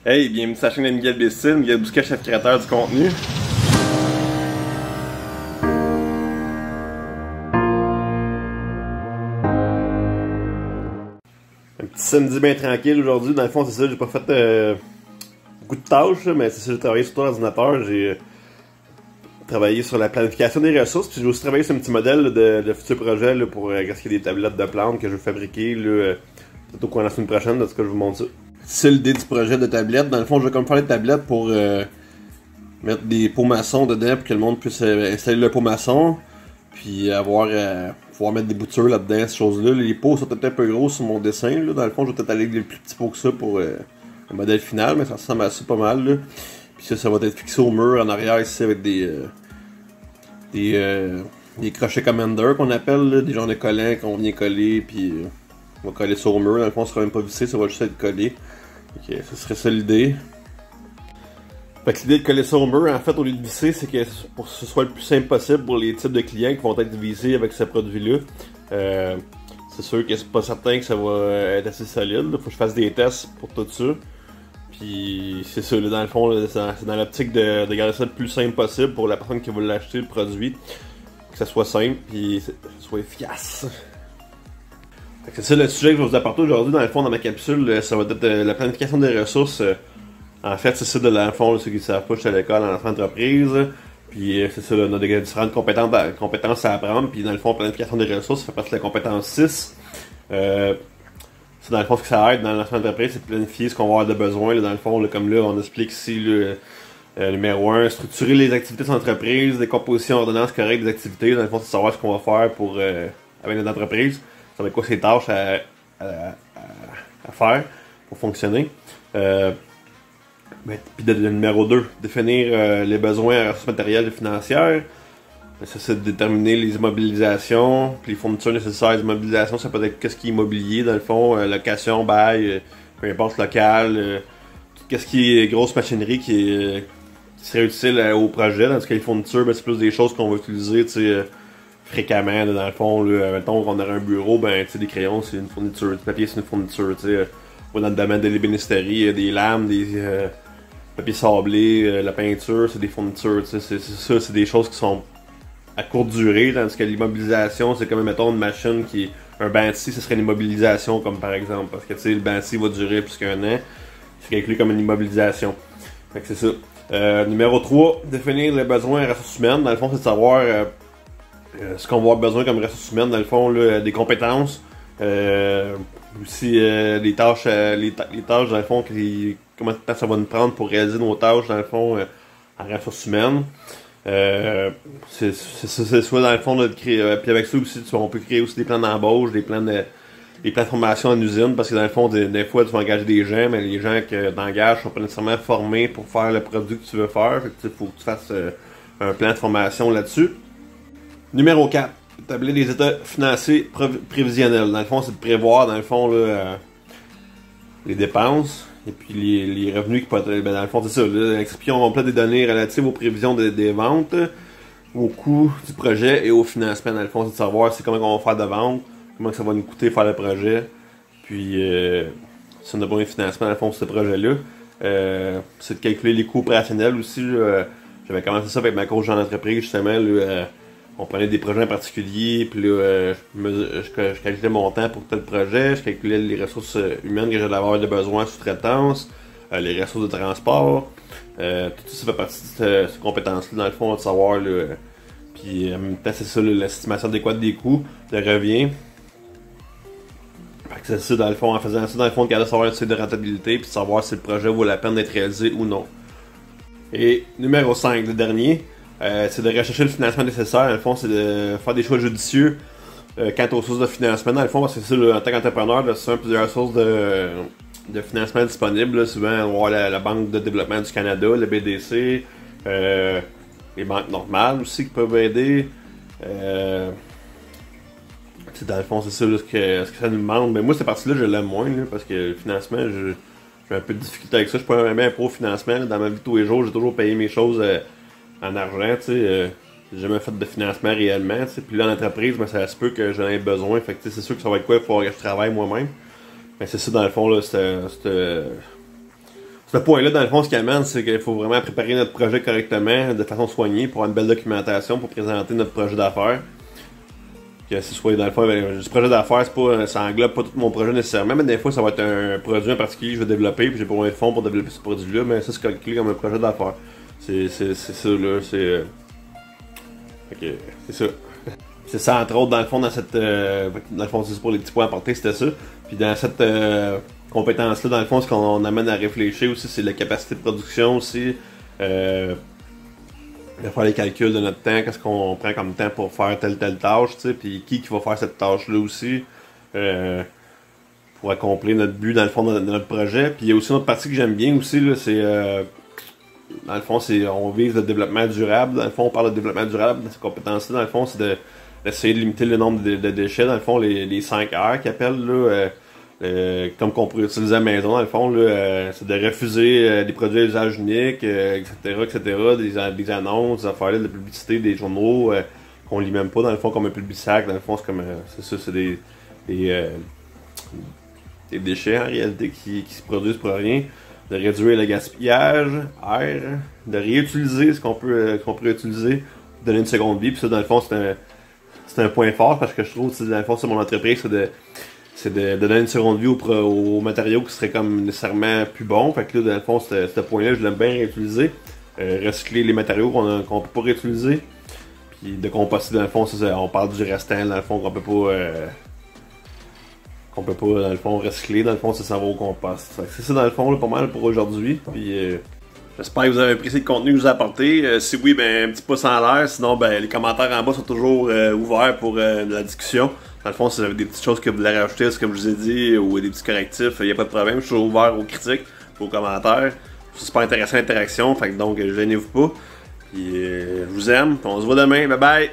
Hey, bienvenue sur la chaîne de Miguel Bessine, Miguel Bousquet, chef créateur du contenu. Un petit samedi bien tranquille aujourd'hui. Dans le fond, c'est ça, j'ai pas fait beaucoup de tâches, mais c'est ça, j'ai travaillé sur l'ordinateur. J'ai travaillé sur la planification des ressources, puis j'ai aussi travaillé sur un petit modèle de futur projet là, pour casquer des tablettes de plantes que je vais fabriquer peut-être au cours de la semaine prochaine. En tout cas, je vous montre ça. C'est l'idée du projet de tablette. Dans le fond, je vais comme faire des tablettes pour mettre des pots maçons dedans pour que le monde puisse installer le pot maçon. Puis pouvoir mettre des boutures là-dedans, ces choses-là. Les pots sont peut-être un peu gros sur mon dessin. Là. Dans le fond, je vais peut-être aller avec des plus petits pots que ça pour le modèle final, mais ça ressemble à ça pas mal. Là. Puis ça va être fixé au mur en arrière ici avec des crochets commander qu'on appelle, là, des genres de collants qu'on vient coller. Puis on va coller sur le mur. Dans le fond, ça sera même pas vissé, ça va juste être collé. Ok, ce serait ça l'idée. Fait que l'idée de coller ça au mur, en fait, au lieu de visser, c'est que pour que ce soit le plus simple possible pour les types de clients qui vont être visés avec ce produit-là. C'est sûr que c'est pas certain que ça va être assez solide. Faut que je fasse des tests pour tout ça. Puis c'est ça, là, dans le fond, c'est dans l'optique de garder ça le plus simple possible pour la personne qui va l'acheter, le produit. Que ça soit simple, puis que ça soit efficace. C'est ça le sujet que je vais vous apporter aujourd'hui. Dans le fond, dans ma capsule, ça va être la planification des ressources. En fait, c'est ça, dans le fond, ceux qui ne savent pas, je suis à l'école en entreprise. Puis c'est ça, là, on a des différentes compétences à apprendre. Puis dans le fond, planification des ressources, ça fait partie de la compétence 6. C'est dans le fond ce que ça aide dans l'entreprise, c'est de planifier ce qu'on va avoir de besoin. Là, dans le fond, là, comme là, on explique ici numéro 1, structurer les activités de l'entreprise, des compositions ordonnances correctes des activités. Dans le fond, c'est savoir ce qu'on va faire avec notre entreprise. Ça va être quoi ces tâches à faire pour fonctionner. Puis de numéro 2, définir les besoins en ressources matérielles et financières. Ça, c'est de déterminer les immobilisations, puis les fournitures nécessaires à l'immobilisation. Ça peut être qu'est-ce qui est immobilier, dans le fond, location, bail, peu importe local, tout ce qui est grosse machinerie qui serait utile au projet. Dans ce cas, les fournitures, ben, c'est plus des choses qu'on va utiliser fréquemment. Là, dans le fond, là, mettons qu'on aurait un bureau, ben, des crayons, c'est une fourniture, du papier, c'est une fourniture. Dans le domaine de l'ébénisterie, des lames, des papier sablé, la peinture, c'est des fournitures. C'est ça, c'est des choses qui sont à courte durée, tandis que l'immobilisation, c'est comme, mettons, une machine qui est un banc de scie, ce serait une immobilisation, comme par exemple, parce que le banc de scie va durer plus qu'un an, c'est calculé comme une immobilisation. Fait que c'est ça. Numéro 3, définir les besoins en ressources humaines. Dans le fond, c'est de savoir ce qu'on va avoir besoin comme ressources humaines, dans le fond, là, des compétences, aussi les tâches, dans le fond, comment de temps ça va nous prendre pour réaliser nos tâches, dans le fond, en ressources humaines. C'est soit dans le fond de créer, puis avec ça aussi on peut créer aussi des plans d'embauche, des plans de formation en usine, parce que dans le fond des fois tu vas engager des gens, mais les gens que tu engages sont pas nécessairement formés pour faire le produit que tu veux faire. Fait que faut que tu fasses un plan de formation là-dessus. Numéro 4, établir des états financiers prévisionnels. Dans le fond, c'est de prévoir dans le fond là, les dépenses. Et puis les revenus qui peuvent être, dans le fond, c'est ça, l'expression complète des données relatives aux prévisions des ventes, au coût du projet et au financement. Dans le fond, c'est de savoir comment on va faire de vente, comment ça va nous coûter faire le projet, puis si on a besoin de financement, dans le fond, pour ce projet-là. C'est de calculer les coûts opérationnels aussi. J'avais commencé ça avec ma coach en entreprise, justement. On prenait des projets en particulier, puis là, je calculais mon temps pour tel projet, je calculais les ressources humaines que j'allais avoir de besoin, sous-traitance, les ressources de transport. Tout ça fait partie de cette compétence-là, dans le fond, de savoir. Puis en même temps, c'est ça, l'estimation adéquate des coûts, le revient. Fait que c'est ça, dans le fond, en faisant ça, dans le fond, de savoir un seuil de rentabilité, puis de savoir si le projet vaut la peine d'être réalisé ou non. Et numéro 5, le dernier. C'est de rechercher le financement nécessaire. Dans le fond, c'est de faire des choix judicieux quant aux sources de financement. Dans le fond, parce que ça, en tant qu'entrepreneur, il y a plusieurs sources de financement disponibles. Là. Souvent, on va voir la Banque de développement du Canada, le BDC, les banques normales aussi qui peuvent aider. Dans le fond, c'est ça ce que ça nous demande. Mais moi, cette partie-là, je l'aime moins, là, parce que le financement, j'ai un peu de difficulté avec ça. Je suis pas même un pro financement. Là. Dans ma vie de tous les jours, j'ai toujours payé mes choses en argent, tu sais, j'ai jamais fait de financement réellement, tu sais, puis là en entreprise, ben, ça se peut que j'en ai besoin, fait que c'est sûr que ça va être quoi, il faut que je travaille moi-même, mais c'est ça dans le fond, là, cette Ce point-là, dans le fond, ce qui amène, c'est qu'il faut vraiment préparer notre projet correctement, de façon soignée, pour avoir une belle documentation, pour présenter notre projet d'affaires. Que ce soit, dans le fond, ce projet d'affaires, ça englobe pas tout mon projet nécessairement, mais des fois, ça va être un produit en particulier que je vais développer, puis j'ai pas besoin de fonds pour développer ce produit-là, mais ça, c'est calculé comme un projet d'affaires. C'est ça, là, c'est... Ok, c'est ça. C'est ça, entre autres, dans le fond, dans le fond, c'est pour les petits points apportés, c'était ça. Puis dans cette compétence-là, dans le fond, ce qu'on amène à réfléchir aussi, c'est la capacité de production aussi. De faire les calculs de notre temps, qu'est-ce qu'on prend comme temps pour faire telle tâche, tu sais, puis qui va faire cette tâche-là aussi. Pour accomplir notre but, dans le fond, de notre projet. Puis il y a aussi une autre partie que j'aime bien aussi, là, c'est... dans le fond, on vise le développement durable. Dans le fond, on parle de développement durable. Dans cette compétence-là, dans le fond, c'est d'essayer de limiter le nombre de déchets. Dans le fond, les 5 R qu'ils appellent, là, comme qu'on pourrait utiliser à la maison, dans le fond, c'est de refuser des produits à usage unique, etc., des annonces, des affaires-là, de la publicité, des journaux qu'on lit même pas, dans le fond, comme un Publisac. Dans le fond, c'est comme, c'est ça, c'est des déchets, en réalité, qui se produisent pour rien. De réduire le gaspillage, de réutiliser ce qu'on peut utiliser, donner une seconde vie. Puis ça, dans le fond, c'est un point fort parce que je trouve, dans le fond, c'est mon entreprise, c'est de donner une seconde vie aux matériaux qui seraient comme nécessairement plus bons. Fait que là, dans le fond, ce point-là, je l'aime bien réutiliser. Recycler les matériaux qu'on peut pas réutiliser. Puis de composter, dans le fond, on parle du restant, dans le fond, qu'on peut pas, dans le fond, recycler. Dans le fond, ça va au compost. C'est ça, dans le fond, là, pas mal pour aujourd'hui. Puis, j'espère que vous avez apprécié le contenu que je vous ai apporté. Si oui, ben, un petit pouce en l'air. Sinon, ben, les commentaires en bas sont toujours ouverts pour de la discussion. Dans le fond, si vous avez des petites choses que vous voulez rajouter, comme je vous ai dit, ou des petits correctifs, il n'y a pas de problème. Je suis toujours ouvert aux critiques, aux commentaires. C'est super intéressant l'interaction. Fait que donc, gênez-vous pas. Puis, je vous aime. On se voit demain. Bye bye!